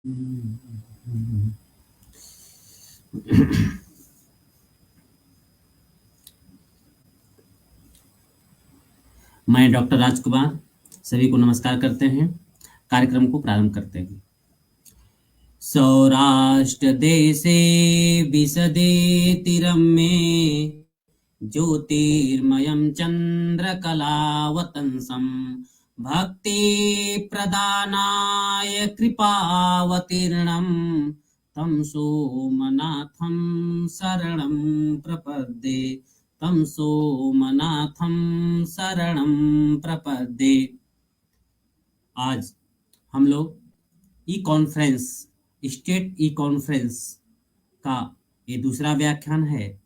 मैं डॉक्टर राजकुमार सभी को नमस्कार करते हैं। कार्यक्रम को प्रारंभ करते हैं। सौराष्ट्र देशे विशदेतिरम्ये ज्योतिर्मयं चन्द्रकलावतंसं भक्तिप्रदानाय कृपावतीर्णं तं सोमनाथं शरणं प्रपद्ये। तं सोमनाथं शरणं प्रपद्ये। आज हम लोग ई कॉन्फ्रेंस, स्टेट ई कॉन्फ्रेंस का ये दूसरा व्याख्यान है।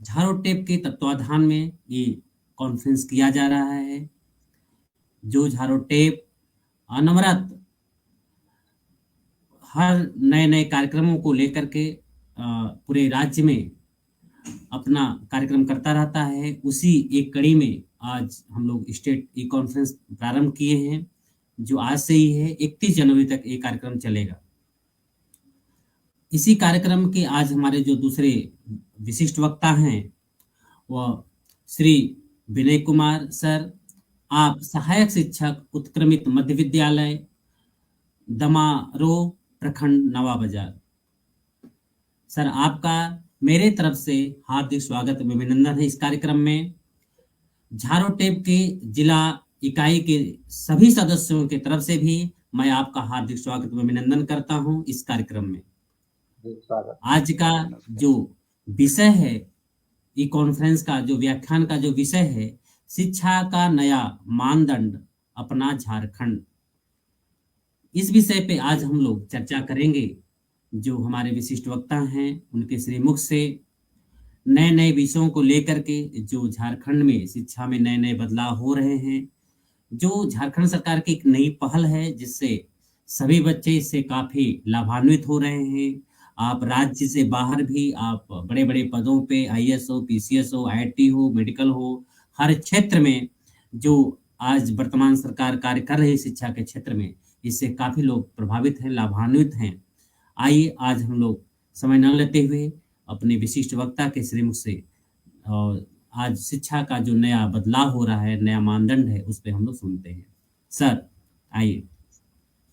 झारोटेप के तत्वाधान में ये कॉन्फ्रेंस किया जा रहा है। जो झारोटेप अनवरत हर नए नए कार्यक्रमों को लेकर के पूरे राज्य में अपना कार्यक्रम करता रहता है, उसी एक कड़ी में आज हम लोग स्टेट ई कॉन्फ्रेंस प्रारंभ किए हैं, जो आज से ही है। 31 जनवरी तक ये कार्यक्रम चलेगा। इसी कार्यक्रम के आज हमारे जो दूसरे विशिष्ट वक्ता हैं वह श्री विनय कुमार सर। आप सहायक शिक्षक, उत्क्रमित मध्य विद्यालय, दमारो प्रखंड, नवा बाजार। सर, आपका मेरे तरफ से हार्दिक स्वागत एवं अभिनंदन है इस कार्यक्रम में। झारोटेप के जिला इकाई के सभी सदस्यों की तरफ से भी मैं आपका हार्दिक स्वागत एवं अभिनंदन करता हूं इस कार्यक्रम में। आज का जो विषय है, ई कॉन्फ्रेंस का जो व्याख्यान का जो विषय है, शिक्षा का नया मानदंड, अपना झारखंड। इस विषय पे आज हम लोग चर्चा करेंगे। जो हमारे विशिष्ट वक्ता हैं उनके श्रीमुख से नए नए विषयों को लेकर के जो झारखंड में शिक्षा में नए नए बदलाव हो रहे हैं, जो झारखंड सरकार की एक नई पहल है जिससे सभी बच्चे इससे काफी लाभान्वित हो रहे हैं। आप राज्य से बाहर भी आप बड़े बड़े पदों पे आईएएस हो, पीसीएस हो, आईआईटी हो, मेडिकल हो, हर क्षेत्र में जो आज वर्तमान सरकार कार्य कर रही है शिक्षा के क्षेत्र में, इससे काफी लोग प्रभावित हैं, लाभान्वित हैं। आइए आज हम लोग समय न लेते हुए अपने विशिष्ट वक्ता के श्रीमुख से और आज शिक्षा का जो नया बदलाव हो रहा है, नया मानदंड है, उस पे हम लोग सुनते हैं। सर आइए।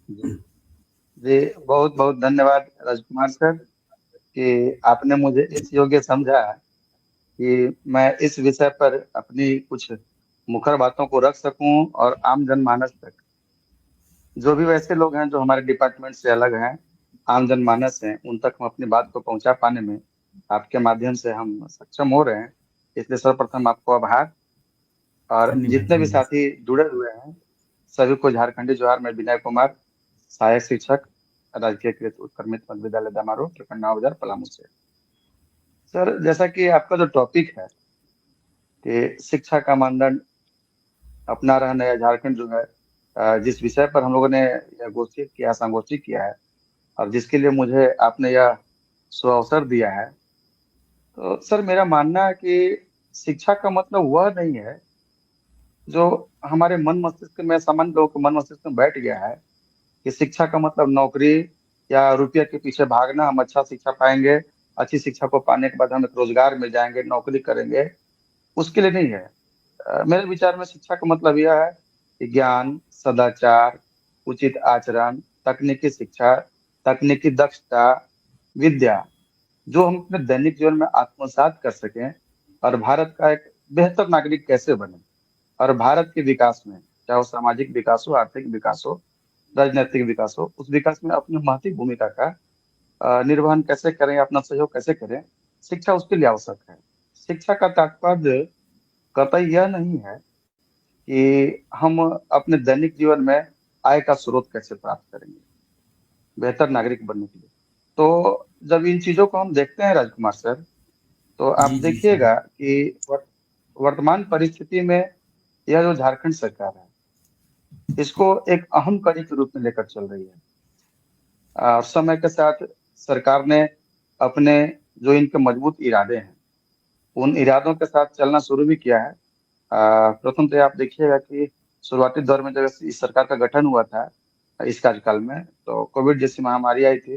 जी, बहुत बहुत धन्यवाद राजकुमार सर कि आपने मुझे इस योग्य समझा कि मैं इस विषय पर अपनी कुछ मुखर बातों को रख सकूं और आम जनमानस तक, जो भी वैसे लोग हैं जो हमारे डिपार्टमेंट से अलग हैं, आम जनमानस हैं, उन तक हम अपनी बात को पहुंचा पाने में आपके माध्यम से हम सक्षम हो रहे हैं। इसलिए सर्वप्रथम आपको आभार। और जितने भी साथी जुड़े हुए हैं सभी को झारखंडी जोहार। मैं विनय कुमार, सहायक शिक्षक, राजकीयकृत उत्क्रमित मध्य विद्यालय दमारो, प्रखंड नवा बाजार, पलामू से। सर, जैसा कि आपका जो टॉपिक है कि शिक्षा का मानदंड अपना रहा नया झारखंड, जो है जिस विषय पर हम लोगों ने यह गोष्ठी किया, संगोष्ठी किया है, और जिसके लिए मुझे आपने यह सुअवसर दिया है, तो सर मेरा मानना है कि शिक्षा का मतलब वह नहीं है जो हमारे मन मस्तिष्क में, सामान्य लोगों के मन मस्तिष्क में बैठ गया है कि शिक्षा का मतलब नौकरी या रुपये के पीछे भागना। हम अच्छा शिक्षा पाएंगे, अच्छी शिक्षा को पाने के बाद हम एक रोजगार मिल जाएंगे, नौकरी करेंगे, उसके लिए नहीं है। मेरे विचार में शिक्षा का मतलब यह है कि ज्ञान, सदाचार, उचित आचरण, तकनीकी शिक्षा, तकनीकी दक्षता, विद्या, जो हम अपने दैनिक जीवन में आत्मसात कर सकें और भारत का एक बेहतर नागरिक कैसे बने, और भारत के विकास में, चाहे वो सामाजिक विकास हो, आर्थिक विकास हो, राजनीतिक विकास हो, उस विकास में अपनी महती भूमिका का निर्वहन कैसे करें, अपना सहयोग कैसे करें, शिक्षा उसके लिए आवश्यक है। शिक्षा का तात्पर्य कतई यह नहीं है कि हम अपने दैनिक जीवन में आय का स्रोत कैसे प्राप्त करेंगे बेहतर नागरिक बनने के लिए। तो जब इन चीजों को हम देखते हैं राजकुमार सर, तो आप जी जी सर। देखिएगा कि वर्तमान परिस्थिति में यह जो झारखंड सरकार है, इसको एक अहम कड़ी के रूप में लेकर चल रही है। समय के साथ सरकार ने अपने जो इनके मजबूत इरादे हैं, उन इरादों के साथ चलना शुरू भी किया है। प्रथम तो आप देखिएगा कि शुरुआती दौर में जब इस सरकार का गठन हुआ था, इस कार्यकाल में। तो कोविड जैसी महामारी आई थी,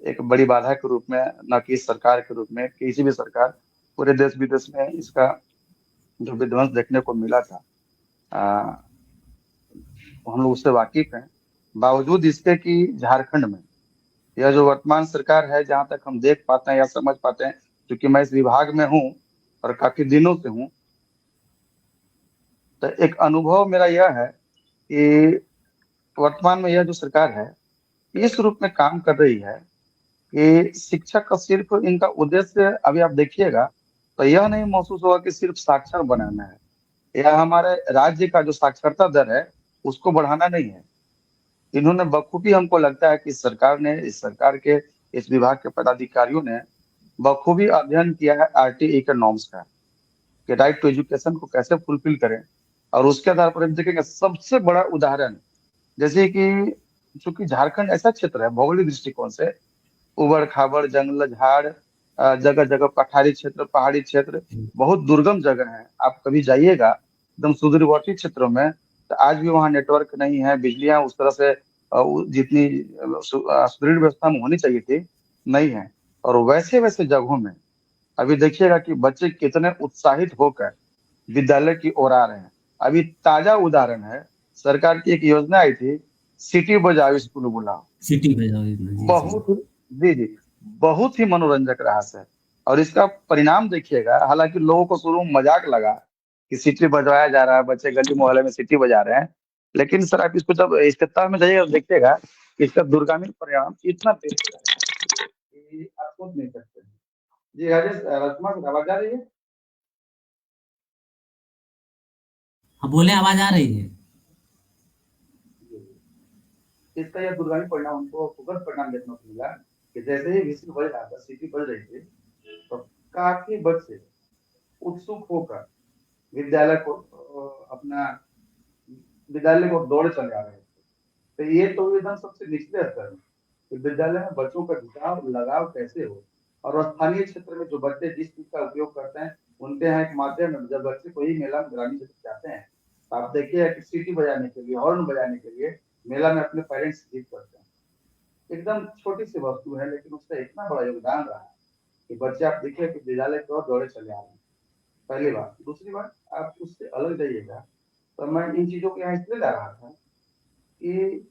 एक बड़ी बाधा के रूप में, न कि सरकार के रूप में, किसी भी सरकार, पूरे देश विदेश में इसका जो विध्वंस देखने को मिला था, आ, हम लोग उससे वाकिफ हैं। बावजूद इसके कि झारखंड में यह जो वर्तमान सरकार है, जहां तक हम देख पाते हैं या समझ पाते हैं, क्योंकि मैं इस विभाग में हूँ और काफी दिनों से हूँ, तो एक अनुभव मेरा यह है कि वर्तमान में यह जो सरकार है इस रूप में काम कर रही है कि शिक्षा का सिर्फ इनका उद्देश्य, अभी आप देखिएगा तो यह नहीं महसूस होगा कि सिर्फ साक्षर बनाना है या हमारे राज्य का जो साक्षरता दर है उसको बढ़ाना नहीं है। इन्होंने बखूबी, हमको लगता है कि सरकार ने, इस सरकार के इस विभाग के पदाधिकारियों ने बखूबी अध्ययन किया है आरटीई के नॉर्म्स का, कि राइट टू एजुकेशन को कैसे फुलफिल करें। और उसके आधार पर हम देखेंगे सबसे बड़ा उदाहरण, जैसे कि चूंकि झारखंड ऐसा क्षेत्र है भौगोलिक दृष्टिकोण से, उबड़ खाबड़ जंगल झाड़, जगह जगह पठारी क्षेत्र, पहाड़ी क्षेत्र, बहुत दुर्गम जगह है। आप कभी जाइएगा एकदम सुदूरवर्ती क्षेत्रों में, तो आज भी वहाँ नेटवर्क नहीं है, बिजलियां उस तरह से जितनी सुदृढ़ व्यवस्था में होनी चाहिए थी, नहीं है। और वैसे वैसे जगहों में अभी देखिएगा कि बच्चे कितने उत्साहित होकर विद्यालय की ओर आ रहे हैं। अभी ताजा उदाहरण है, सरकार की एक योजना आई थी, सिटी बजाओ स्कूल बुलाओ। सिटी पे जाओ इतना, जी जी। बहुत, जी जी, बहुत ही मनोरंजक रहा सर। और इसका परिणाम देखिएगा, हालांकि लोगों को शुरू में मजाक लगा कि सीटी बजवाया जा रहा है, बच्चे गली मोहल्ले में सीटी बजा रहे हैं, लेकिन सर आप इसको जब इसके तह में जाइएगा तो देखिएगा कि इसका दूरगामी परिणाम इतना तेज है कि आप सोच नहीं सकते। जी राजेश, राजकुमार सर, आवाज आ रही है? हाँ बोले, आवाज आ रही है। जी। इसका यह दूरगामी परिणाम हमको सुखद परिणाम देखने को मिला कि जैसे ही विश्व बज रहा था, सिटी बज रही थी, तो काफी बच्चे उत्सुक होकर विद्यालय को अपना विद्यालय को दौड़ चले आ रहे थे। तो ये तो एकदम सबसे निचले स्तर में कि विद्यालय में बच्चों का जुटाव लगाव कैसे हो। और स्थानीय क्षेत्र में जो बच्चे जिस चीज का उपयोग करते हैं, उनके यहाँ एक माध्यम है, जब बच्चे कोई मेला में ग्रामीण क्षेत्र जाते हैं तो आप देखिए कि सीटी बजाने के लिए, हॉर्न बजाने के लिए मेला में अपने पेरेंट्स जिद करते हैं। एकदम छोटी सी वस्तु है, लेकिन उसका इतना बड़ा योगदान रहा है कि बच्चे, आप देखिए कि विद्यालय की ओर दौड़े चले आ रहे हैं। पहली बात। दूसरी बात, आप उससे अलग जाइएगा, तो मैं इन चीजों को यहाँ इसलिए ला रहा था कि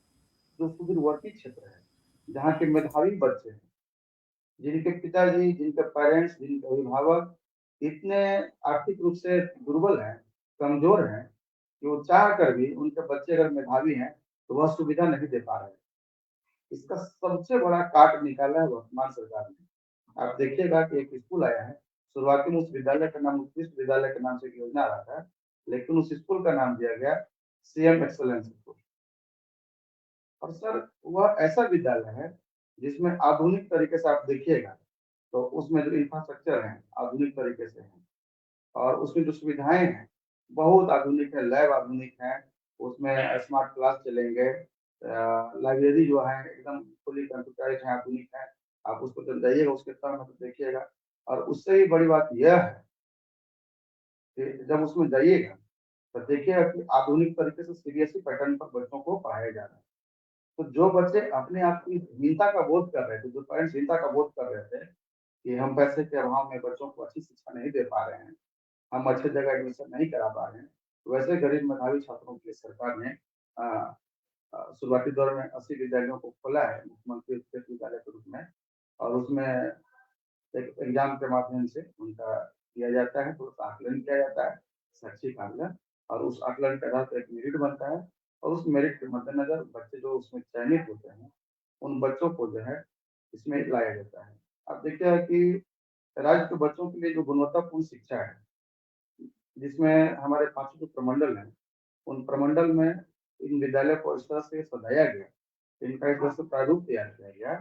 जो सुदूरवर्ती क्षेत्र है, जहाँ के मेधावी बच्चे हैं, जिनके पिताजी, जिनके पेरेंट्स, जिनके अभिभावक इतने आर्थिक रूप से दुर्बल हैं, कमजोर हैं, कि वो चाह कर भी उनके बच्चे अगर मेधावी हैं तो वह सुविधा नहीं दे पा रहे हैं। इसका सबसे बड़ा काट निकाला है वर्तमान सरकार ने। आप देखिएगा कि एक स्कूल आया है, शुरुआती में उस विद्यालय का नाम उत्कृष्ट विद्यालय के नाम से एक योजना आ रहा था, लेकिन उस स्कूल का नाम दिया गया सीएम एक्सलेंस स्कूल। और सर वह ऐसा विद्यालय है जिसमें आधुनिक तरीके से आप देखिएगा तो उसमें जो इंफ्रास्ट्रक्चर है आधुनिक तरीके से है, और उसमें जो सुविधाएं हैं बहुत आधुनिक है, लैब आधुनिक है, उसमें स्मार्ट क्लास चलेंगे, लाइब्रेरी जो है एकदम फुली कंप्यूटराइज है, आधुनिक है। आप उसको जब जाइएगा उसके तरह मतलब देखिएगा। और उससे ही बड़ी बात यह है कि जब उसमें जाइएगा तो देखिएगा कि आधुनिक तरीके से सीबीएसई पैटर्न पर बच्चों को पढ़ाया जा रहा है। तो जो बच्चे अपने आप की हीनता का बोध कर रहे थे, जो पेरेंट्स हीनता का बोध कर रहे थे कि हम पैसे के अभाव में बच्चों को अच्छी शिक्षा नहीं दे पा रहे हैं, हम अच्छे जगह एडमिशन नहीं करा पा रहे हैं, तो वैसे गरीब मेधावी छात्रों के लिए सरकार ने शुरुआती दौर में 80 विद्यालयों को खोला है मुख्यमंत्री उत्कृष्ट विद्यालय के रूप में। और उसमें एक एग्जाम के माध्यम से उनका किया जाता है, थोड़ा सा आकलन किया जाता है, शैक्षिक आकलन। और उस आकलन के आधार पर एक मेरिट बनता है, और उस मेरिट के मद्देनजर बच्चे जो उसमें चयनित होते हैं, उन बच्चों को जो है इसमें लाया जाता है। आप देखिए कि राज्य के बच्चों के लिए जो गुणवत्तापूर्ण शिक्षा है, जिसमें हमारे 5 जो प्रमंडल हैं, उन प्रमंडल में इन विद्यालय को इस तरह से सजाया गया, इनका एक तरह से प्रारूप तैयार किया गया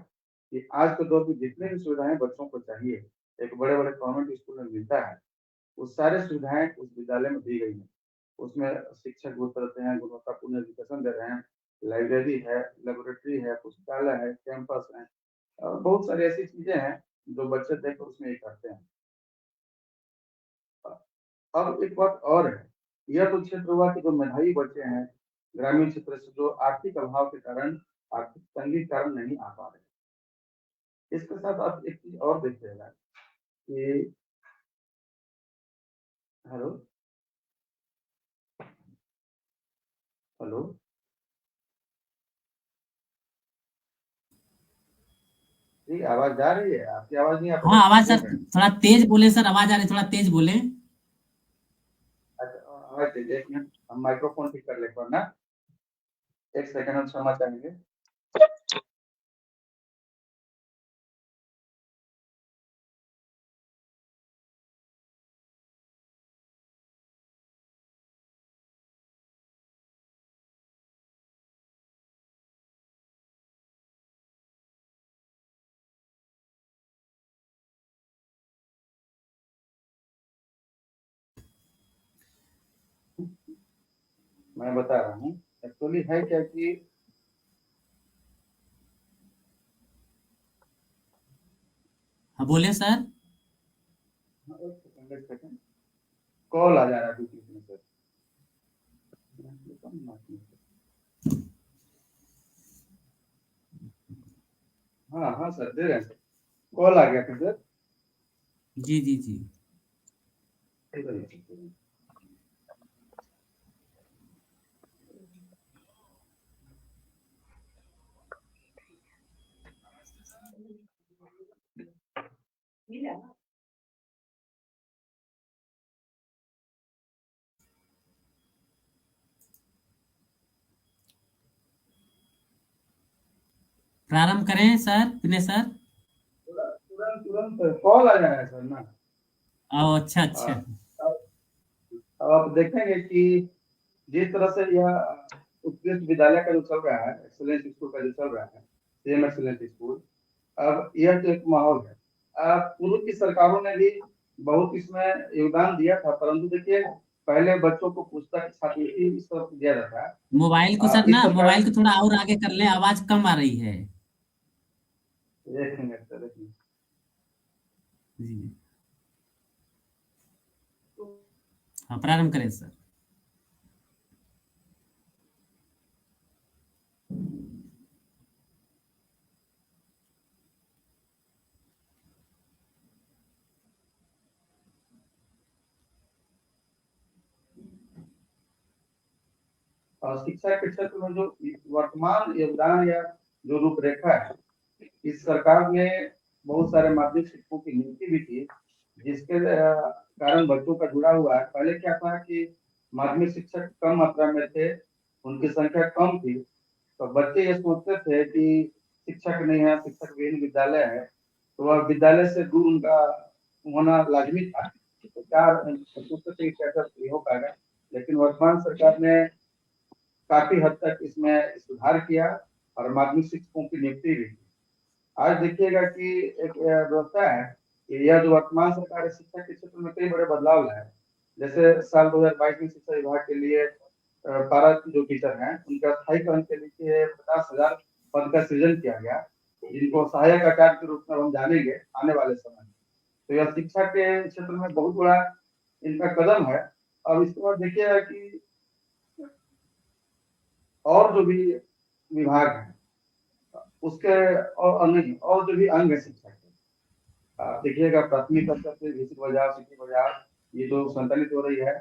कि आज के दौर में जितने भी सुविधाएं बच्चों को चाहिए, एक बड़े बड़े कॉन्वेंट स्कूल में मिलता है, वो सारी सुविधाएं उस विद्यालय में दी गई हैं। उसमें शिक्षक बहुत तरह हैं, गुणवत्तापूर्ण एजुकेशन दे रहे हैं, लाइब्रेरी है, लेबोरेटरी है, पुस्तकालय है, कैंपस है, और बहुत सारी ऐसी चीजें हैं जो बच्चे देखकर उसमें ये करते हैं। अब एक बात और है, यह तो क्षेत्र हुआ कि जो मेधावी बच्चे हैं, ग्रामीण क्षेत्र से जो आर्थिक अभाव के कारण, आर्थिक तंगी के कारण नहीं आ पा रहे। इसके साथ आप एक चीज और देखिएगा कि हेलो हेलो जी, आवाज जा रही है? आपकी आवाज नहीं आ पा हाँ, रही, आवाज बोल सर रहे हैं। थोड़ा तेज बोले सर, आवाज आ रही, थोड़ा तेज बोले। अच्छा, आवाज दीजिए, एक मिनट, हम माइक्रोफोन ठीक कर ले एक बार ना, एक सेकंड हम क्षमा चाहेंगे। मैं बता रहा हूँ, एक्चुअली है क्या कि हाँ बोले सर। एक सेकंड, कॉल आ जा रहा है बीच में सर। हाँ हाँ सर, दे रहे हैं सर, कॉल आ गया था सर। जी जी जी। प्रारंभ करें सर, विनय सर। तुरंत तुरंत कॉल आ जा रहा है सर ना। ओ अच्छा अच्छा। हाँ, अब आप देखेंगे कि जिस तरह से यह उत्कृष्ट विद्यालय का जो चल रहा है, एक्सलेंस स्कूल का जो चल रहा है, सेम एक्सलेंस स्कूल, अब यह जो एक माहौल है, पूर्व की सरकारों ने भी बहुत इसमें योगदान दिया था, परंतु देखिए पहले बच्चों को पुस्तक छात्रवृत्ति इस तरह से दिया जाता है। मोबाइल को सर इस ना, सरकार मोबाइल को थोड़ा और आगे कर ले, आवाज कम आ रही है। एक मिनट सर, एक मिनट। जी। हाँ, प्रारंभ करें सर। और शिक्षा के क्षेत्र में जो वर्तमान योगदान या जो रूपरेखा है, इस सरकार ने बहुत सारे माध्यमिक शिक्षकों की नियुक्ति भी की, जिसके कारण बच्चों का जुड़ा हुआ है। पहले क्या था कि माध्यमिक शिक्षक कम मात्रा में थे, उनकी संख्या कम थी, तो बच्चे ये सोचते थे कि शिक्षक नहीं है, शिक्षक विहीन विद्यालय है, तो वह विद्यालय से दूर उनका होना लाजमी था। तो क्या सोचते थे कि कैसे ये हो पाएगा, लेकिन वर्तमान सरकार ने काफी हद तक इसमें सुधार किया और माध्यमिक शिक्षकों की नियुक्ति भी की। आज देखिएगा कि एक व्यवस्था है कि यह जो वर्तमान सरकार है, शिक्षा के क्षेत्र में कई बड़े बदलाव लाए। जैसे साल 2022 में शिक्षा विभाग के लिए 12 जो टीचर हैं उनका स्थायीकरण के लिए 50,000 पद का सृजन किया गया, जिनको सहायक आचार्य के रूप में हम जानेंगे आने वाले समय में। तो यह शिक्षा के क्षेत्र में बहुत बड़ा इनका कदम है। अब इसके बाद देखिएगा कि और जो भी विभाग है उसके और नहीं, और जो भी अंग है शिक्षा के, देखिएगा प्राथमिक स्तर से बेसिक बाजार, सिटी बाजार, ये जो संचालित हो रही है,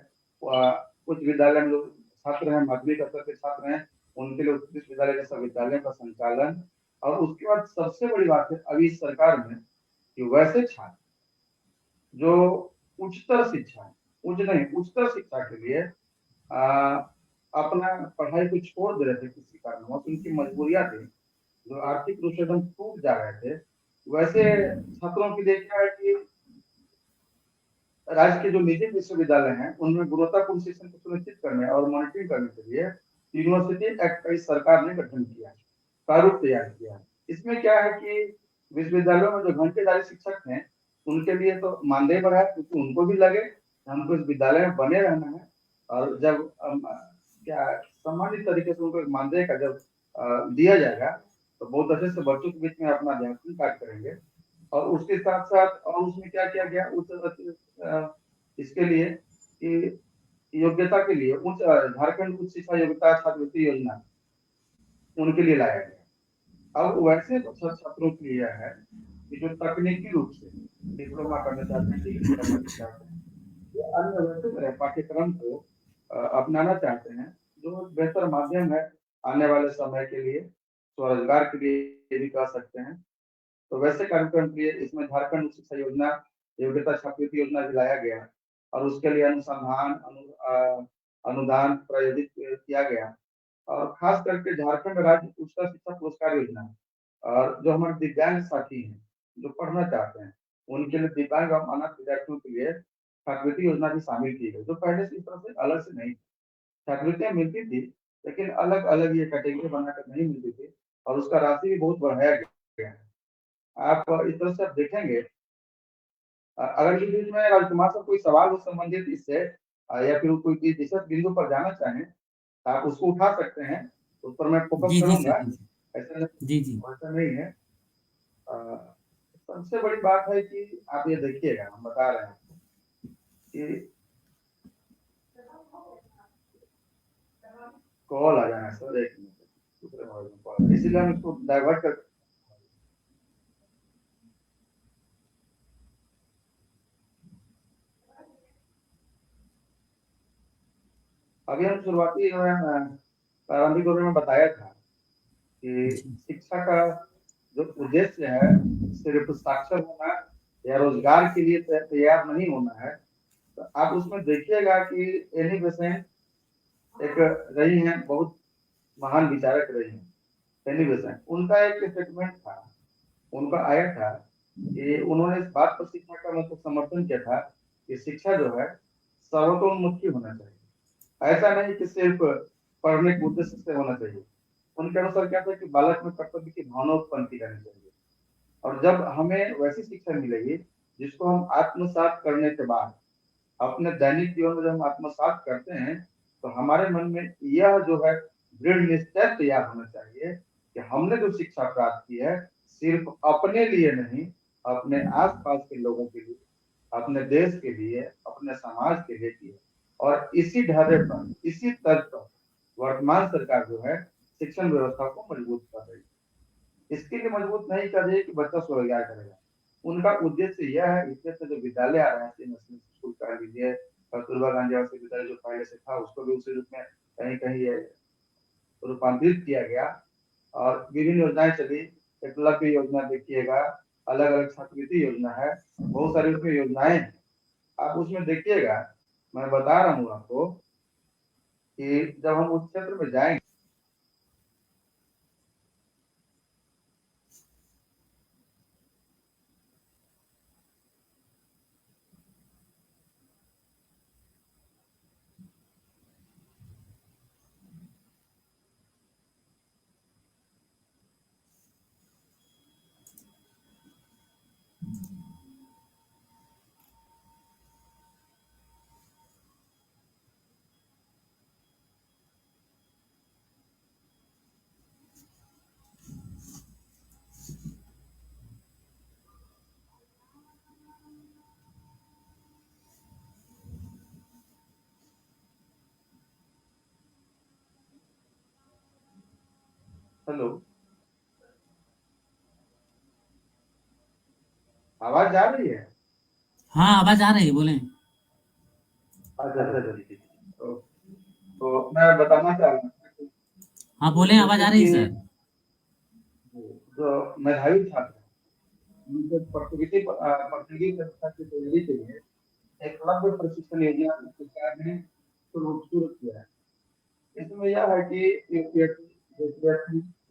कुछ विद्यालय में जो छात्र हैं, माध्यमिक स्तर के छात्र हैं, उनके लिए उत्कृष्ट विद्यालय जैसा विद्यालय का संचालन। और उसके बाद सबसे बड़ी बात है अभी इस सरकार में कि वैसे छात्र जो उच्चतर शिक्षा, उच्च नहीं उच्चतर शिक्षा के लिए आ, अपना पढ़ाई को छोड़ दे रहे थे किसी कारणवश, उनकी मजबूरियां थी, जो आर्थिक रूप से एकदम टूट जा रहे थे, वैसे छात्रों की देखा है कि राज्य के जो निजी विश्वविद्यालय हैं उनमें गुणवत्तापूर्ण शिक्षण को सुनिश्चित करने और मॉनिटरिंग करने के लिए यूनिवर्सिटी एक्ट का इस सरकार ने गठन किया, प्रारूप तैयार किया। इसमें क्या है कि विश्वविद्यालयों में जो घंटेदारी शिक्षक हैं उनके लिए तो मानदेय बढ़ा है, क्योंकि उनको भी लगे हमको इस विद्यालय में बने रहना है, और जब क्या सम्मानित तरीके से उनको मानदेय का जब दिया जाएगा तो बहुत अच्छे से बच्चों के बीच में अपना अध्यापन कार्य करेंगे। और उसके साथ साथ और उसमें क्या किया गया उस इसके लिए कि योग्यता के लिए झारखंड उच्च शिक्षा योग्यता छात्रवृत्ति योजना उनके लिए लाया गया। अब वैसे छात्रों के लिए है कि जो तकनीकी रूप से डिप्लोमा करना चाहते हैं, डिग्री करना चाहते हैं, या अन्य वैसे तरह पाठ्यक्रम को अपनाना चाहते हैं, जो बेहतर माध्यम है आने वाले समय के लिए, स्वरोजगार के लिए भी कह सकते हैं। तो वैसे कार्यक्रम के लिए इसमें झारखंड उच्च शिक्षा योजना योग्यता छात्रवृत्ति योजना भी लाया गया और उसके लिए अनुदान प्रायोजित किया गया। और खास करके झारखंड राज्य उच्चतर शिक्षा पुरस्कार योजना और जो हमारे दिव्यांग साथी हैं जो पढ़ना चाहते हैं, उनके लिए दिव्यांग और अनाथ विद्यार्थियों के लिए छात्रवृत्ति योजना भी शामिल की गई, जो पहले से इस तरह से अलग से नहीं। छात्रवृत्तियां मिलती थी लेकिन अलग अलग ये कैटेगरी बनाकर नहीं मिलती थी और उसका राशि भी बहुत बढ़ाया गया है। आप इस तरह से आप देखेंगे। अगर इस बीच में राजकुमार साहब कोई सवाल हो संबंधित इससे या फिर कोई विशेष बिंदु पर जाना चाहें, आप उसको उठा सकते हैं, उस पर मैं फोकस जी, जी सर, करूंगा। जी सर। ऐसा जी, जी। वैसा नहीं है। अ, सबसे बड़ी बात है कि आप ये देखिएगा, हम बता रहे हैं कि कॉल आ जाना है सर, एक मिनट, दूसरे मोबाइल में कॉल, इसीलिए हम इसको डाइवर्ट कर। अभी हम शुरुआती प्रारंभिक दौर में बताया था कि जी। शिक्षा का जो उद्देश्य है सिर्फ साक्षर होना या रोजगार के लिए तैयार नहीं होना है। तो आप उसमें देखिएगा कि एनी बेसेंट एक रही हैं, बहुत महान विचारक रही हैं एनी बेसेंट। उनका एक स्टेटमेंट था, उनका आया था कि उन्होंने इस बात पर शिक्षा का मतलब समर्थन किया था कि शिक्षा जो है सर्वतोन्मुखी होना चाहिए। ऐसा नहीं कि सिर्फ पढ़ने के उद्देश्य से होना चाहिए। उनके अनुसार क्या था कि बालक में कर्तव्य की भावना उत्पन्न की जानी चाहिए। और जब हमें वैसी शिक्षा मिलेगी जिसको हम आत्मसात करने के बाद अपने दैनिक जीवन में जब हम आत्मसात करते हैं, तो हमारे मन में यह जो है दृढ़ निश्चय तैयार होना चाहिए कि हमने जो शिक्षा प्राप्त की है सिर्फ अपने लिए नहीं, अपने आसपास के लोगों के लिए, अपने देश के लिए, अपने समाज के लिए की है। और इसी ढर्रे पर, इसी तर्ज पर वर्तमान सरकार जो है शिक्षण व्यवस्था को मजबूत कर रही है। इसके लिए मजबूत नहीं कर रही है कि बच्चा स्वरोजगार करेगा। उनका उद्देश्य यह है, इससे जो विद्यालय आ रहे हैं, नेशनल स्कूल कर लीजिए, कस्तूरबा गांधी आवासीय विद्यालय जो पहले से था उसको भी उसी रूप में कहीं कहीं रूपांतरित किया गया। और विभिन्न योजनाएं चली, एकलव्य योजना देखिएगा, अलग अलग छात्रवृत्ति योजना है, बहुत सारी उसमें योजनाएं हैं। आप उसमें देखिएगा, मैं बता रहा हूँ आपको कि जब हम उस क्षेत्र में जाएंगे। हेलो, आवाज जा रही है? हाँ, आवाज आ रही है, बोलें। अच्छा अच्छा अच्छा, तो मैं बताना चाह रहा था हाँ, कि बोलें, आवाज जैसे आ रही है कि सर। जो मेधावी छात्र हैं, उनके प्रतियोगी परीक्षा की तैयारी के लिए एकलव्य प्रशिक्षण योजना सरकार ने शुरू किया है। इसमें यह है कि यूपीएससी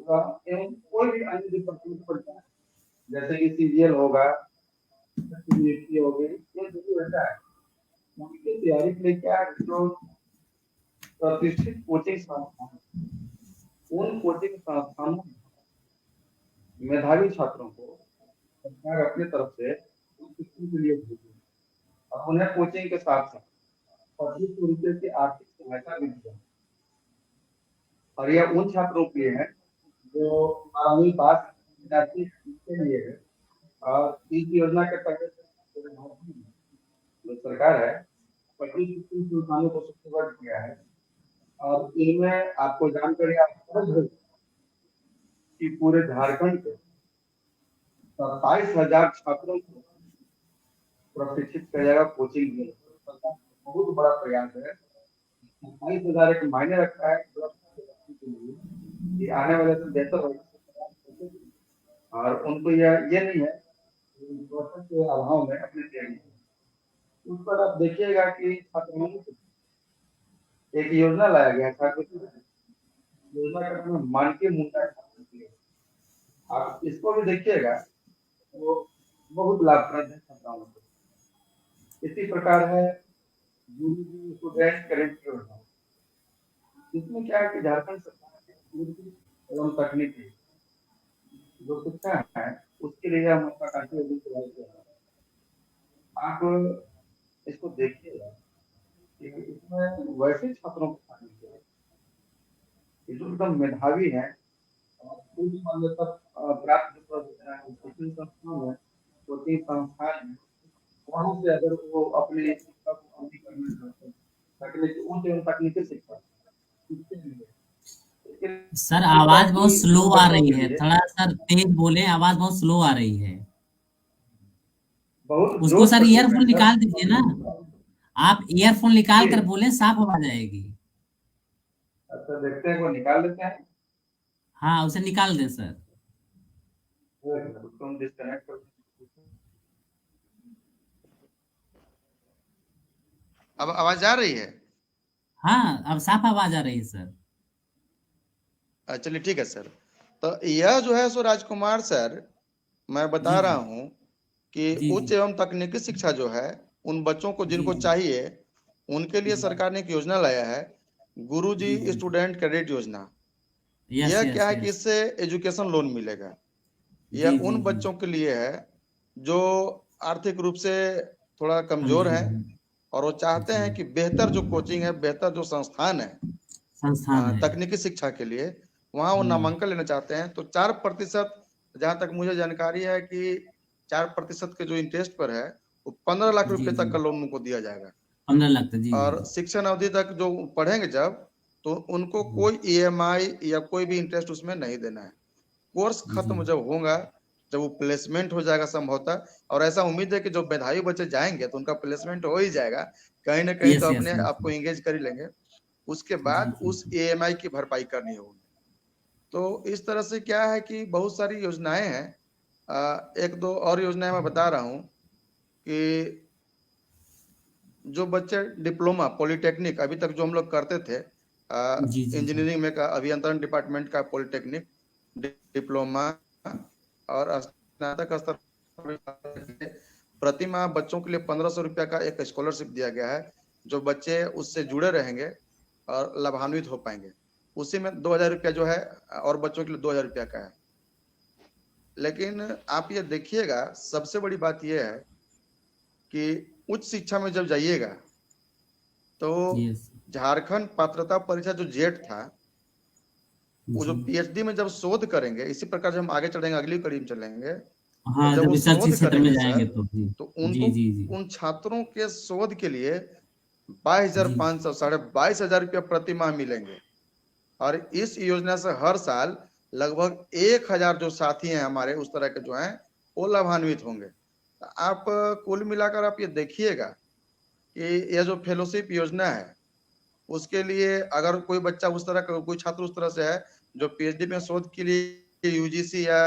एवं कोई भी अन्य जो प्रतियोगी परीक्षा है, जैसे कि सीजीएल होगा, यूपीएससी हो गई, ये जो भी रहता है उनकी तैयारी के लिए क्या है, जो प्रतिष्ठित कोचिंग संस्थान, उन कोचिंग संस्थानों में मेधावी छात्रों को सरकार अपनी तरफ से शिक्षण के लिए भेजी और उन्हें कोचिंग के साथ साथ 25 रुपए की आर्थिक सहायता भी दी। और यह उन छात्रों के लिए है जो 12वीं पास विद्यार्थी के लिए है। और इस योजना के तहत जो सरकार है पब्लिक स्कूल संस्थानों को सूचीबद्ध किया है और इनमें आपको जानकारी कि पूरे झारखंड के 27,000 छात्रों को प्रशिक्षित किया जाएगा कोचिंग में। बहुत बड़ा प्रयास है। 27,000 एक मायने रखता है कि आने वाले दिन बेहतर होगा और उनको ये नहीं है के अभाव में अपने तैयारी उस पर आप देखिएगा कि छात्रों एक योजना लाया गया था योजना का नाम मानके मुंडा। आप इसको भी देखिएगा वो बहुत लाभप्रद है छात्राओं को। इसी प्रकार है गुरुजी स्टूडेंट क्रेडिट योजना। इसमें क्या है कि झारखंड सरकार एवं तकनीकी जो शिक्षा है उसके लिए हम अपना काफी आप इसको देखिएगा इसमें वैसे छात्रों को शामिल किया जो एकदम मेधावी है पूरी मान्यता प्राप्त कोचिंग संस्थान है कोचिंग संस्थान है वहां से अगर वो अपने शिक्षा को पूरी करना चाहते हैं तकनीकी उच्च एवं तकनीकी शिक्षा सर आवाज बहुत स्लो आ रही है, थोड़ा सर तेज बोले, आवाज बहुत स्लो आ रही है। उसको सर ईयरफोन निकाल दीजिए ना, आप ईयरफोन निकाल कर बोले, साफ आवाज आएगी। अच्छा देखते हैं वो निकाल लेते हैं। हाँ उसे निकाल दें सर। उसको हम डिस्कनेक्ट कर अब आवाज आ रही है? हाँ अब साफ आवाज आ रही है सर। चलिए ठीक है सर। तो यह जो है सो राजकुमार सर मैं बता रहा हूं कि उच्च एवं तकनीकी शिक्षा जो है उन बच्चों को जिनको चाहिए उनके लिए सरकार ने एक योजना लाया है गुरुजी स्टूडेंट क्रेडिट योजना। यह क्या है कि इससे एजुकेशन लोन मिलेगा। यह उन बच्चों के लिए है जो आर्थिक रूप से थोड़ा कमजोर है और वो चाहते हैं कि बेहतर जो कोचिंग है बेहतर जो संस्थान है तकनीकी शिक्षा के लिए वहां वो नामांकन लेना चाहते हैं। तो 4% जहां तक मुझे जानकारी है कि 4% के जो इंटरेस्ट पर है वो 15 लाख रुपए तक का लोन उनको दिया जाएगा। 15 लाख तक जी। और शिक्षण अवधि तक जो पढ़ेंगे जब तो उनको कोई EMI या कोई भी इंटरेस्ट उसमें नहीं देना है। कोर्स खत्म जब होगा जब वो प्लेसमेंट हो जाएगा संभवतः और ऐसा उम्मीद है कि जो मेधावी बच्चे जाएंगे तो उनका प्लेसमेंट हो ही जाएगा कहीं ना कहीं तो अपने आपको एंगेज कर ही लेंगे। उसके बाद उस EMI की भरपाई करनी होगी। तो इस तरह से क्या है कि बहुत सारी योजनाएं हैं। एक दो और योजनाएं मैं बता रहा हूं कि जो बच्चे डिप्लोमा पॉलिटेक्निक अभी तक जो हम लोग करते थे इंजीनियरिंग में का अभियंत्रण डिपार्टमेंट का पॉलिटेक्निक डिप्लोमा और स्नातक स्तर प्रति माह बच्चों के लिए 1500 रुपया का एक स्कॉलरशिप दिया गया है जो बच्चे उससे जुड़े रहेंगे और लाभान्वित हो पाएंगे। उसी में 2000 रुपया जो है और बच्चों के लिए 2000 रुपया का है। लेकिन आप ये देखिएगा सबसे बड़ी बात यह है कि उच्च शिक्षा में जब जाइएगा तो झारखंड पात्रता परीक्षा जो जेट था वो जो PhD में जब शोध करेंगे इसी प्रकार से हम आगे चलेंगे अगली कड़ी में चलेंगे। हाँ, जब वो शोध करेंगे जाएंगे तो उनको उन छात्रों के शोध के लिए 22,500 22,000 रुपया प्रति माह मिलेंगे। और इस योजना से हर साल लगभग 1000 जो साथी हैं हमारे उस तरह के जो हैं वो लाभान्वित होंगे। आप कुल मिलाकर आप ये देखिएगा कि यह जो फेलोशिप योजना है उसके लिए अगर कोई बच्चा उस तरह का कोई छात्र उस तरह से है जो PhD में शोध के लिए UGC या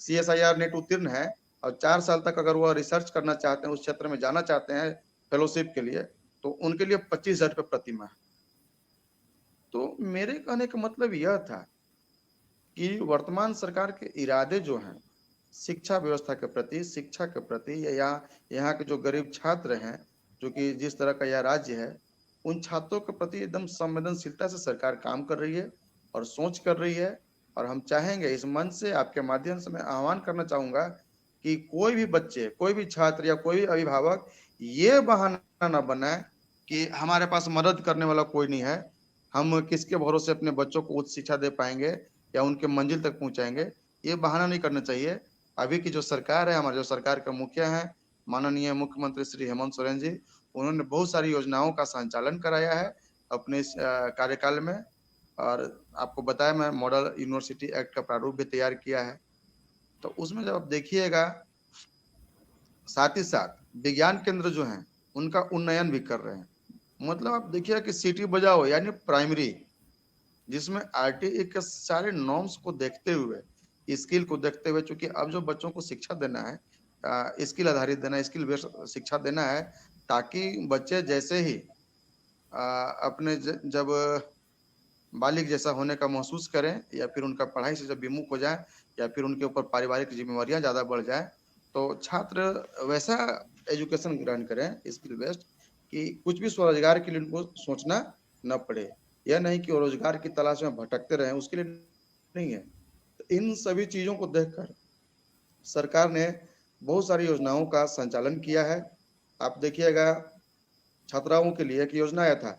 CSIR नेट उत्तीर्ण है और 4 साल तक अगर वह रिसर्च करना चाहते हैं उस क्षेत्र में जाना चाहते हैं फेलोशिप के लिए तो उनके लिए 25,000 रुपये प्रति माह। तो मेरे कहने का मतलब यह था कि वर्तमान सरकार के इरादे जो हैं शिक्षा व्यवस्था के प्रति शिक्षा के प्रति या यहाँ के जो गरीब छात्र हैं जो कि जिस तरह का यह राज्य है उन छात्रों के प्रति एकदम संवेदनशीलता से सरकार काम कर रही है और सोच कर रही है। और हम चाहेंगे इस मंच से आपके माध्यम से मैं आह्वान करना चाहूंगा कि कोई भी बच्चे कोई भी छात्र या कोई भी अभिभावक ये बहाना न बनाए कि हमारे पास मदद करने वाला कोई नहीं है, हम किसके भरोसे अपने बच्चों को उच्च शिक्षा दे पाएंगे या उनके मंजिल तक पहुंचाएंगे। ये बहाना नहीं करना चाहिए। अभी की जो सरकार है हमारे जो सरकार के मुखिया हैं माननीय मुख्यमंत्री श्री हेमंत सोरेन जी उन्होंने बहुत सारी योजनाओं का संचालन कराया है अपने इस कार्यकाल में। और आपको बताया, मैं मॉडल यूनिवर्सिटी एक्ट का प्रारूप भी तैयार किया है। तो उसमें जब आप देखिएगा, साथ ही साथ विज्ञान केंद्र जो हैं उनका उन्नयन भी कर रहे हैं। मतलब आप देखिए कि सिटी बजाओ यानी प्राइमरी, जिसमें आरटीई के सारे नॉर्म्स को देखते हुए, स्किल को देखते हुए, चूंकि अब जो बच्चों को शिक्षा देना है, स्किल आधारित देना है, स्किल बेस्ड शिक्षा देना है, ताकि बच्चे जैसे ही अपने जब बालिग जैसा होने का महसूस करें, या फिर उनका पढ़ाई से जब विमुख हो जाए, या फिर उनके ऊपर पारिवारिक जिम्मेवारियां ज्यादा बढ़ जाए, तो छात्र वैसा एजुकेशन ग्रहण करें स्किल बेस्ड कि कुछ भी स्वरोजगार के लिए उनको सोचना न पड़े। यह नहीं कि वो रोजगार की तलाश में भटकते रहें, उसके लिए नहीं है। तो इन सभी चीजों को देखकर सरकार ने बहुत सारी योजनाओं का संचालन किया है। आप देखिएगा, छात्राओं के लिए एक योजना आया था,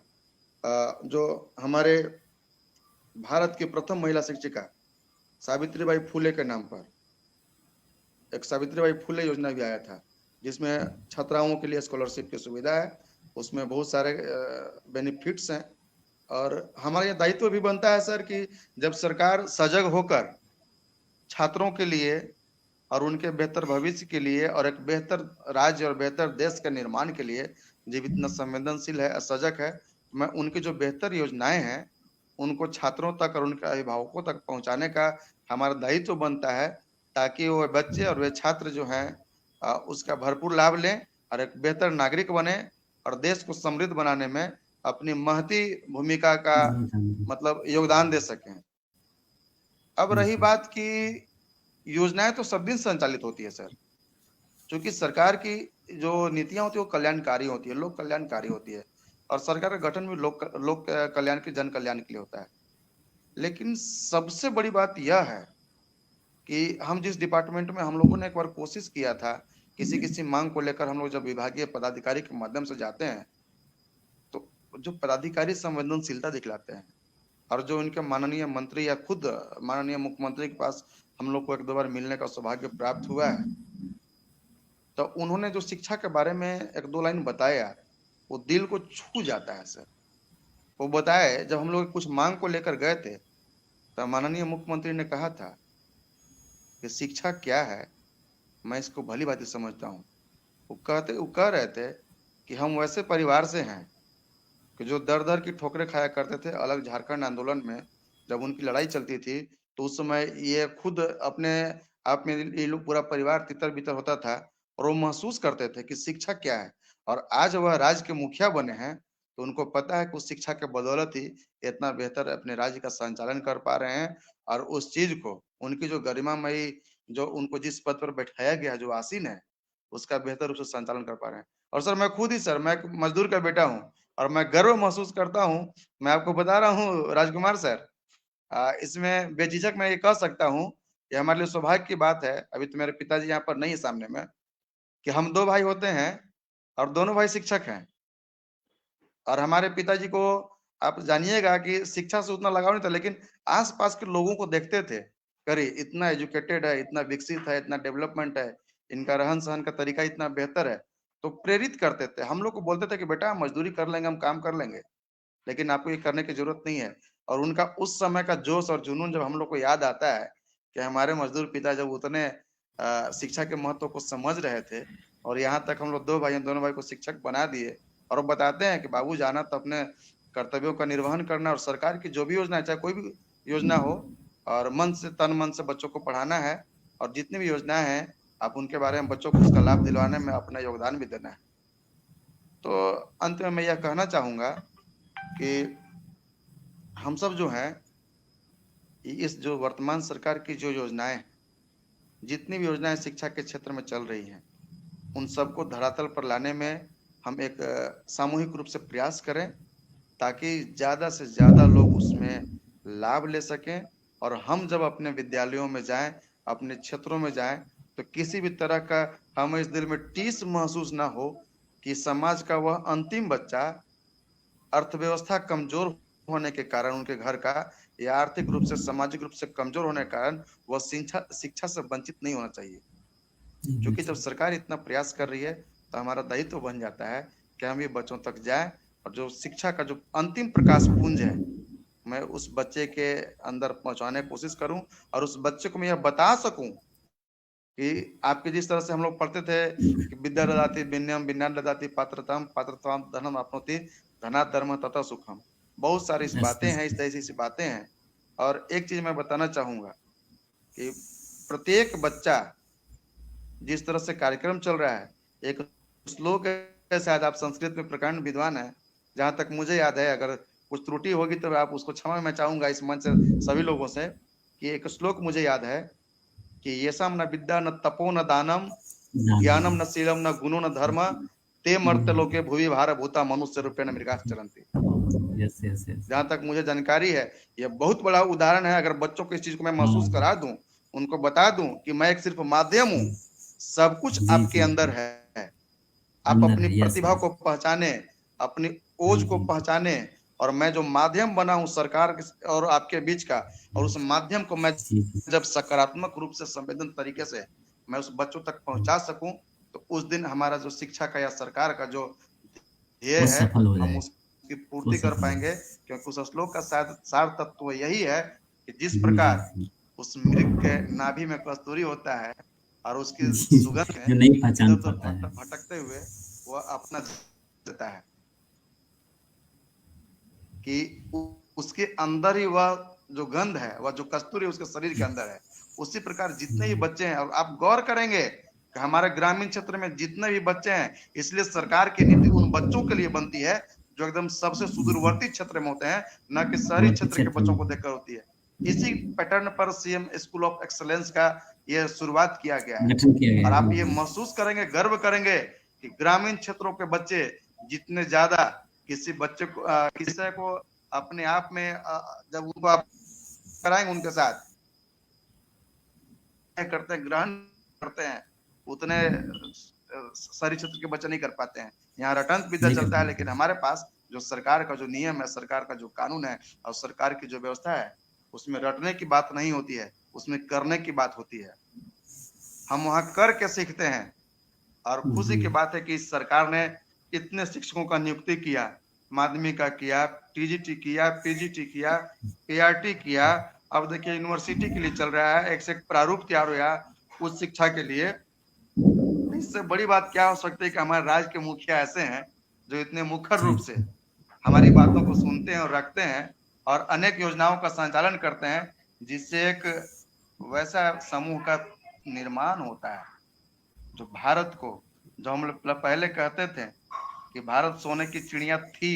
जो हमारे भारत की प्रथम महिला शिक्षिका सावित्रीबाई फुले के नाम पर एक सावित्रीबाई फुले योजना भी आया था, जिसमें छात्राओं के लिए स्कॉलरशिप की सुविधा है। उसमें बहुत सारे बेनिफिट्स हैं। और हमारा यह दायित्व भी बनता है सर कि जब सरकार सजग होकर छात्रों के लिए और उनके बेहतर भविष्य के लिए और एक बेहतर राज्य और बेहतर देश के निर्माण के लिए जब इतना संवेदनशील है, सजग है, मैं उनकी जो बेहतर योजनाएं हैं उनको छात्रों तक और उनके अभिभावकों तक पहुंचाने का हमारा दायित्व बनता है, ताकि वो बच्चे और वे छात्र जो हैं उसका भरपूर लाभ लें और एक बेहतर नागरिक बने और देश को समृद्ध बनाने में अपनी महती भूमिका का मतलब योगदान दे सकें। अब रही बात की योजनाएं तो सब दिन संचालित होती है सर, क्योंकि सरकार की जो नीतियां होती है वो कल्याणकारी होती है, लोक कल्याणकारी होती है, और सरकार का गठन भी लोक कल्याण के जन कल्याण के लिए होता है। लेकिन सबसे बड़ी बात यह है कि हम जिस डिपार्टमेंट में, हम लोगों ने एक बार कोशिश किया था, किसी मांग को लेकर हम लोग जब विभागीय पदाधिकारी के माध्यम से जाते हैं, तो जो पदाधिकारी संवेदनशीलता दिखलाते हैं और जो उनके माननीय मंत्री या खुद माननीय मुख्यमंत्री के पास हम लोग को एक दो बार मिलने का सौभाग्य प्राप्त हुआ है, तो उन्होंने जो शिक्षा के बारे में एक दो लाइन बताया, वो दिल को छू जाता है सर। वो बताए, जब हम लोग कुछ मांग को लेकर गए थे तो माननीय मुख्यमंत्री ने कहा था कि शिक्षा क्या है, मैं इसको भली भांति समझता हूँ। वो कह रहे थे कि हम वैसे परिवार से हैं कि जो दर दर की ठोकरें खाया करते थे अलग झारखंड आंदोलन में, जब उनकी लड़ाई चलती थी, तो उस समय ये खुद अपने आप में ये लोग पूरा परिवार तितर बितर होता था और वो महसूस करते थे कि शिक्षा क्या है। और आज वह राज्य के मुखिया बने हैं, तो उनको पता है कि उस शिक्षा के बदौलत ही इतना बेहतर अपने राज्य का संचालन कर पा रहे हैं, और उस चीज को, उनकी जो गरिमामयी, जो उनको जिस पद पर बैठाया गया, जो आसीन है, उसका बेहतर रूप से संचालन कर पा रहे हैं। और सर मैं खुद ही, सर मैं एक मजदूर का बेटा हूँ और मैं गर्व महसूस करता हूँ। मैं आपको बता रहा हूँ राजकुमार सर, इसमें बेझिझक मैं ये कह सकता हूँ, ये हमारे लिए सौभाग्य की बात है, अभी तो मेरे पिताजी यहाँ पर नहीं है सामने में, कि हम दो भाई होते हैं और दोनों भाई शिक्षक हैं। और हमारे पिताजी को आप जानिएगा कि शिक्षा से उतना लगाव नहीं था, लेकिन आसपास के लोगों को देखते थे, अरे इतना एजुकेटेड है, इतना विकसित है, इतना डेवलपमेंट है, इनका रहन सहन का तरीका इतना बेहतर है, तो प्रेरित करते थे। हम लोग को बोलते थे कि बेटा मजदूरी कर लेंगे, हम काम कर लेंगे, लेकिन आपको ये करने की जरूरत नहीं है। और उनका उस समय का जोश और जुनून जब हम लोग को याद आता है कि हमारे मजदूर पिता जब उतने शिक्षा के महत्व को समझ रहे थे, और यहाँ तक हम लोग दो भाई, दोनों भाई को शिक्षक बना दिए, और वो बताते हैं कि बाबू जाना तो अपने कर्तव्यों का निर्वहन करना, और सरकार की जो भी योजना है, चाहे कोई भी योजना हो, और मन से, तन मन से बच्चों को पढ़ाना है, और जितनी भी योजनाएं हैं आप उनके बारे में बच्चों को उसका लाभ दिलवाने में अपना योगदान भी देना है। तो अंत में मैं यह कहना चाहूंगा कि हम सब जो हैं, इस जो वर्तमान सरकार की जो योजनाएं, जितनी भी योजनाएं शिक्षा के क्षेत्र में चल रही हैं, उन सबको धरातल पर लाने में हम एक सामूहिक रूप से प्रयास करें, ताकि ज्यादा से ज्यादा लोग उसमें लाभ ले सकें। और हम जब अपने विद्यालयों में जाएं, अपने क्षेत्रों में जाएं, तो किसी भी तरह का हमें इस दिल में टीस महसूस ना हो कि समाज का वह अंतिम बच्चा अर्थव्यवस्था कमजोर होने के कारण, उनके घर का, या आर्थिक रूप से, सामाजिक रूप से कमजोर होने के कारण वह शिक्षा से वंचित नहीं होना चाहिए। क्योंकि जब सरकार इतना प्रयास कर रही है, तो हमारा दायित्व बन जाता है कि हम ये बच्चों तक जाए और जो शिक्षा का जो अंतिम प्रकाश पुंज है मैं उस बच्चे के अंदर पहुंचाने की कोशिश करूं और उस बच्चे को मैं यह बता सकूं कि आपके जिस तरह से हम लोग पढ़ते थे कि विद्या ददाति विनयम विज्ञान ददाति पात्रतम पात्रत्वम धनम आपनोति धनात् धर्म तथा सुखम। बहुत सारी इस बातें हैं, इस ऐसी बातें हैं। और एक चीज मैं बताना चाहूंगा कि प्रत्येक बच्चा जिस तरह से कार्यक्रम चल रहा है, एक श्लोक है, शायद आप संस्कृत में प्रकांड विद्वान है, जहां तक मुझे याद है, अगर कुछ त्रुटि होगी तो आप उसको क्षमा मैं चाहूंगा इस मंच से सभी लोगों से, कि एक श्लोक मुझे याद है कि येषाम न विद्या न तपो न दानम ज्ञानम न शीलम न गुणो न धर्म ते मर्त्यलोके भुवि भार भूता मनुष्य रूपेण मृगाः चरन्ति। जहां तक मुझे जानकारी है यह बहुत बड़ा उदाहरण है। अगर बच्चों को इस चीज को मैं महसूस करा दूं, उनको बता दूं कि मैं एक सिर्फ माध्यम हूं, सब कुछ आपके अंदर है। आप अपनी प्रतिभा को पहचाने, अपनी ओज को पहचाने, और मैं जो माध्यम बना हूं सरकार और आपके बीच का, और उस माध्यम को मैं जब सकारात्मक रूप से संवेदन तरीके से मैं उस बच्चों तक पहुंचा सकूं, तो उस दिन हमारा जो शिक्षा का या सरकार का जो ध्येय है हम उसकी पूर्ति कर पाएंगे। क्योंकि उस श्लोक का सार तत्व यही है कि जिस प्रकार उस मृग के नाभि में कस्तूरी होता है और उसकी सुगंध में नहीं पहचान पाता है, भटकते हुए वह अपना देता है कि उसके अंदर ही वह जो गंध है, वह जो कस्तूरी उसके शरीर के अंदर है। उसी प्रकार जितने भी बच्चे हैं, और आप गौर करेंगे कि हमारे ग्रामीण क्षेत्र में जितने भी बच्चे हैं, इसलिए सरकार की नीति उन बच्चों के लिए बनती है जो एकदम सबसे सुदूरवर्ती क्षेत्र में होते हैं, न कि शहरी क्षेत्र के बच्चों को देखकर होती है। इसी पैटर्न पर सीएम स्कूल ऑफ एक्सलेंस का यह शुरुआत किया गया है। और आप ये महसूस करेंगे, गर्व करेंगे कि ग्रामीण क्षेत्रों के बच्चे जितने ज्यादा किसी बच्चे को किसी को अपने आप में जब उनको आप कराएंगे, उनके साथ करते हैं, ग्रहण करते हैं, उतने शहरी क्षेत्र के बच्चे नहीं कर पाते हैं। यहाँ रटंत विद्या चलता है, लेकिन हमारे पास जो सरकार का जो नियम है, सरकार का जो कानून है और सरकार की जो व्यवस्था है, उसमें रटने की बात नहीं होती है, उसमें करने की बात होती है। हम वहां करके सीखते हैं। और खुशी की बात है कि इस सरकार ने इतने शिक्षकों का नियुक्ति किया, माध्यमिक का किया, टीजीटी किया, पीजीटी किया, पीआरटी किया, अब देखिए यूनिवर्सिटी के लिए चल रहा है, एक से एक प्रारूप तैयार हुआ उच्च शिक्षा के लिए। इससे बड़ी बात क्या हो सकती है कि हमारे राज्य के मुखिया ऐसे हैं जो इतने मुखर रूप से हमारी बातों को सुनते हैं और रखते हैं और अनेक योजनाओं का संचालन करते हैं, जिससे एक वैसा समूह का निर्माण होता है जो भारत को, जो हम पहले कहते थे कि भारत सोने की चिड़िया थी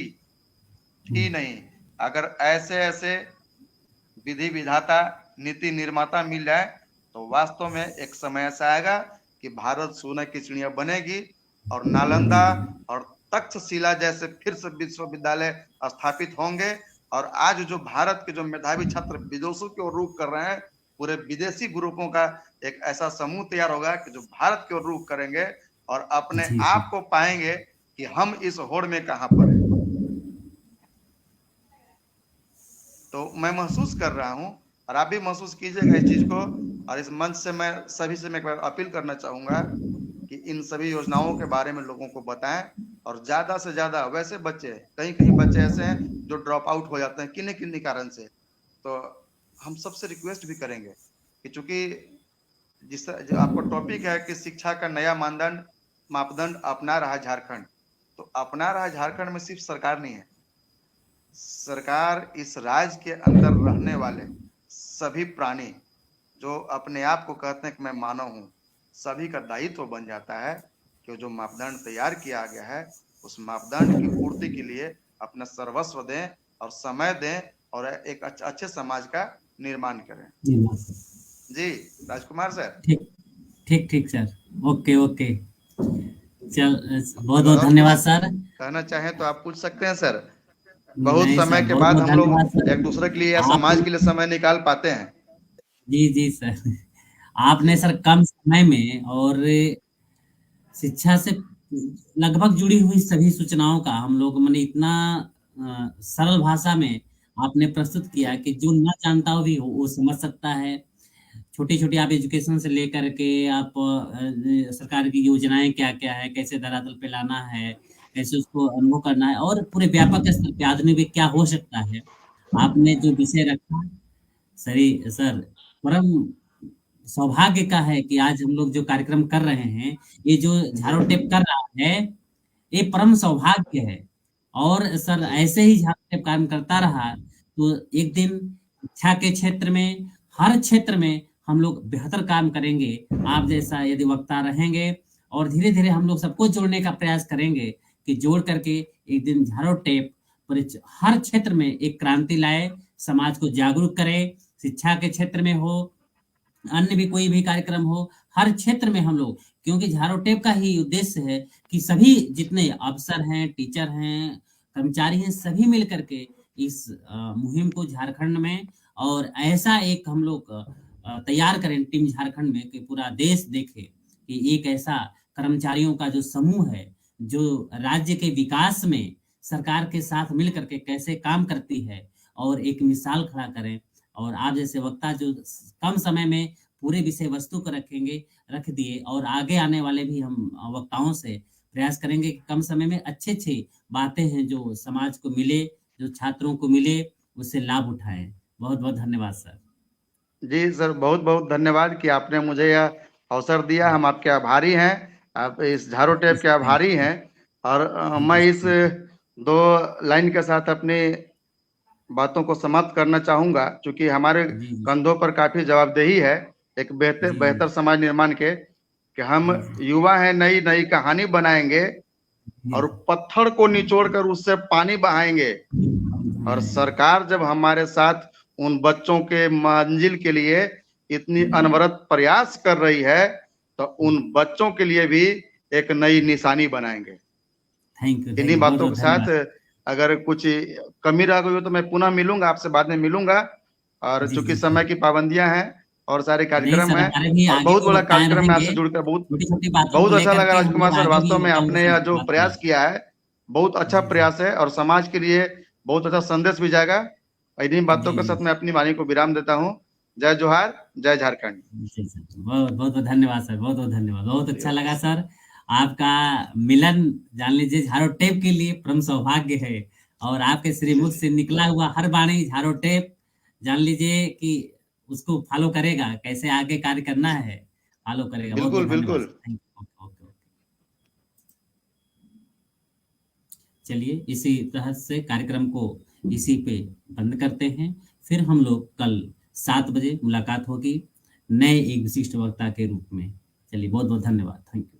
नहीं, अगर ऐसे ऐसे विधि विधाता नीति निर्माता मिल जाए तो वास्तव में एक समय ऐसा आएगा कि भारत सोने की चिड़िया बनेगी और नालंदा और तक्षशिला जैसे फिर से विश्वविद्यालय स्थापित होंगे। और आज जो भारत के जो मेधावी छात्र विदेशों की ओर रुख कर रहे हैं, पूरे विदेशी ग्रुपों का एक ऐसा समूह तैयार होगा कि जो भारत की ओर रुख करेंगे और अपने आप को पाएंगे कि हम इस होड़ में कहां पर हैं। तो मैं महसूस कर रहा हूं और आप भी महसूस कीजिएगा इस चीज को। और इस मंच से मैं सभी से मैं एक बार अपील करना चाहूंगा कि इन सभी योजनाओं के बारे में लोगों को बताएं और ज्यादा से ज्यादा वैसे बच्चे, कहीं बच्चे ऐसे हैं जो ड्रॉप आउट हो जाते हैं किन्हीं कारण से, तो हम सबसे रिक्वेस्ट भी करेंगे कि चूंकि जो आपको टॉपिक है कि शिक्षा का नया मापदंड अपना रहा झारखंड, तो अपना रहा झारखंड में सिर्फ सरकार नहीं है, सरकार इस राज्य के अंदर रहने वाले सभी प्राणी जो अपने आप को कहते हैं कि मैं मानव हूं, सभी का दायित्व बन जाता है कि जो मापदंड तैयार किया गया है उस मापदंड की पूर्ति के लिए अपना सर्वस्व दें और समय दें और एक अच्छे समाज का निर्माण करें। जी राजकुमार सर। ठीक सर, ओके चल, बहुत धन्यवाद सर। कहना चाहें तो आप पूछ सकते हैं सर। बहुत समय के बाद हम लोग एक दूसरे के लिए या समाज के लिए समय निकाल पाते हैं। जी सर, आपने सर कम समय में और शिक्षा से लगभग जुड़ी हुई सभी सूचनाओं का हम लोग मैंने इतना सरल भाषा में आपने प्रस्तुत किया कि जो ना जानता हो भी वो समझ सकता है। छोटी आप एजुकेशन से लेकर के आप सरकार की योजनाएं क्या है, कैसे धरातल पे लाना है, कैसे उसको अनुभव करना है और पूरे व्यापक स्तर पे आधुनिक में क्या हो सकता है। आपने जो विषय रखा सही सर, परम सौभाग्य का है कि आज हम लोग जो कार्यक्रम कर रहे हैं, ये जो झाड़ू टेप कर रहा है, ये परम सौभाग्य है। और सर जी ऐसे ही झाड़ू टेप काम करता रहा तो एक दिन शिक्षा के क्षेत्र में, हर क्षेत्र में हम लोग बेहतर काम करेंगे। आप जैसा यदि वक्ता रहेंगे और धीरे-धीरे हम लोग सबको जोड़ने का प्रयास करेंगे कि जोड़ करके एक दिन झाड़ू टेप हर क्षेत्र में एक क्रांति लाए, समाज को जागरूक करे, शिक्षा के क्षेत्र में हो, अन्य भी कोई भी कार्यक्रम हो, हर क्षेत्र में हम लोग, क्योंकि झाड़ू टेप का ही उद्देश्य है कि सभी जितने अफसर हैं, टीचर हैं, कर्मचारी हैं, सभी मिल करके इस मुहिम को झारखंड में और ऐसा एक हम लोग तैयार करें टीम झारखंड में कि पूरा देश देखे कि एक ऐसा कर्मचारियों का जो समूह है, जो राज्य के विकास में सरकार के साथ मिल करके कैसे काम करती है और एक मिसाल खड़ा करें। और आप जैसे वक्ता जो कम समय में पूरे विषय वस्तु को रख दिए और आगे आने वाले भी हम वक्ताओं से प्रयास करेंगे कि कम समय में अच्छी-अच्छी बातें हैं जो समाज को मिले, जो छात्रों को मिले, उससे लाभ उठाएँ। बहुत-बहुत धन्यवाद सर। जी सर, बहुत बहुत धन्यवाद कि आपने मुझे यह अवसर दिया। हम आपके आभारी हैं, आप इस झाड़ू टेप के थैंक आभारी हैं। और मैं इस यू। 2 लाइन के साथ अपनी बातों को समाप्त करना चाहूँगा, चूँकि हमारे जी, जी। कंधों पर काफ़ी जवाबदेही है, एक बेहतर जी, बेहतर जी। समाज निर्माण के, कि हम जी, जी। युवा हैं, नई-नई कहानी बनाएँगे जी। और पत्थर को निचोड़ कर उससे पानी बहाएँगे। और सरकार जब हमारे साथ उन बच्चों के मंजिल के लिए इतनी अनवरत प्रयास कर रही है, तो उन बच्चों के लिए भी एक नई निशानी बनाएँगे। थैंक यू, इन्हीं बातों बहुत-बहुत के साथ धन्यवाद। अगर कुछ कमी रह गई हो तो मैं पुनः मिलूँगा, आपसे बाद में मिलूँगा। और जी, चूँकि जी, समय जी। की पाबंदियाँ हैं और सारे नहीं कार्यक्रम सर, हैं हमारे भी और आगे बहुत भी बड़ा वक्ताएँ कार्यक्रम में रहेंगे। आपसे जुड़कर बहुत छोटी-छोटी बातों को बहुत अच्छा लेकर लगा के हम राजकुमार लोग सर। आगे भी वास्तव में वक्ताओं आपने से यह जो बात प्रयास करेंगे। किया है, बहुत अच्छा जी, जी। प्रयास है और समाज के लिए बहुत अच्छा संदेश भी जाएगा। इन्हीं बातों जी, के जी। साथ मैं अपनी वाणी को विराम देता हूँ। जय जोहार, जय झारखंड। जी, सर। बहुत-बहुत धन्यवाद सर, बहुत-बहुत धन्यवाद। बहुत जी, अच्छा लगा ओके। सर। आपका मिलन जान लीजिए झाड़ू टेप के लिए परम सौभाग्य है और आपके जी, श्रीमुख जी। से निकला हुआ हर वाणी झाड़ू टेप जान लीजिए कि उसको फॉलो करेगा, कैसे आगे कार्य करना है, फॉलो करेगा। बिल्कुल, बहुत-बहुत धन्यवाद बिल्कुल। Sir. Thank you. Okay, okay, okay. चलिए इसी तरह से कार्यक्रम को इसी पे बंद करते हैं। फिर हम लोग कल 7 बजे मुलाकात होगी, नए एक विशिष्ट वक्ता के रूप में। चलिए बहुत-बहुत धन्यवाद। Thank you.